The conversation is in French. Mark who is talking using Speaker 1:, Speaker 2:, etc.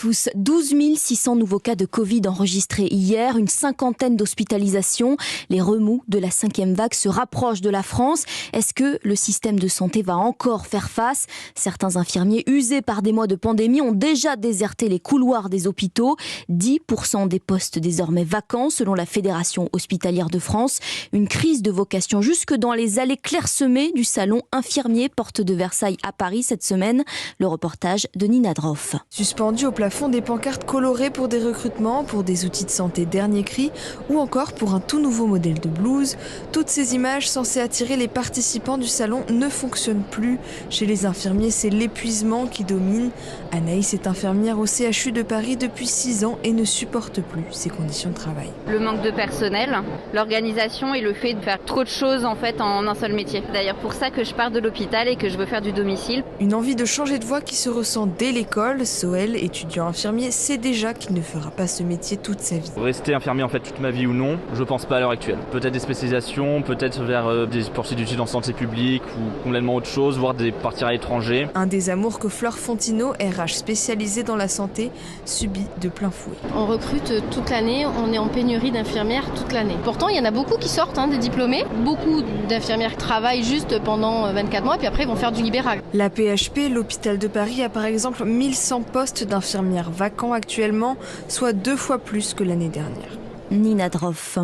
Speaker 1: Tous 12 600 nouveaux cas de Covid enregistrés hier, une cinquantaine d'hospitalisations. Les remous de la 5e vague se rapprochent de la France. Est-ce que le système de santé va encore faire face ? Certains infirmiers usés par des mois de pandémie ont déjà déserté les couloirs des hôpitaux. 10% des postes désormais vacants selon la Fédération hospitalière de France. Une crise de vocation jusque dans les allées clairsemées du salon infirmier porte de Versailles à Paris cette semaine. Le reportage de Nina Droff.
Speaker 2: Suspendu au plafond des pancartes colorées pour des recrutements, pour des outils de santé dernier cri ou encore pour un tout nouveau modèle de blouse. Toutes ces images censées attirer les participants du salon ne fonctionnent plus. Chez les infirmiers, c'est l'épuisement qui domine. Anaïs est infirmière au CHU de Paris depuis 6 ans et ne supporte plus ces conditions de travail.
Speaker 3: Le manque de personnel, l'organisation et le fait de faire trop de choses en un seul métier. D'ailleurs pour ça que je pars de l'hôpital et que je veux faire du domicile.
Speaker 2: Une envie de changer de voie qui se ressent dès l'école. Soël, étudiant infirmier, sait déjà qu'il ne fera pas ce métier toute sa vie.
Speaker 4: Rester infirmier toute ma vie ou non, je pense pas à l'heure actuelle. Peut-être des spécialisations, peut-être vers des poursuites d'études en santé publique ou complètement autre chose, voire partir à l'étranger.
Speaker 2: Un des amours que Fleur Fontineau, RH spécialisée dans la santé, subit de plein fouet.
Speaker 5: On recrute toute l'année, on est en pénurie d'infirmières toute l'année. Pourtant, il y en a beaucoup qui sortent des diplômés. Beaucoup d'infirmières travaillent juste pendant 24 mois, puis après ils vont faire du libéral.
Speaker 2: La PHP, l'hôpital de Paris, a par exemple 1100 postes d'infirmières vacants actuellement, soit 2 fois plus que l'année dernière.
Speaker 1: Nina Droff.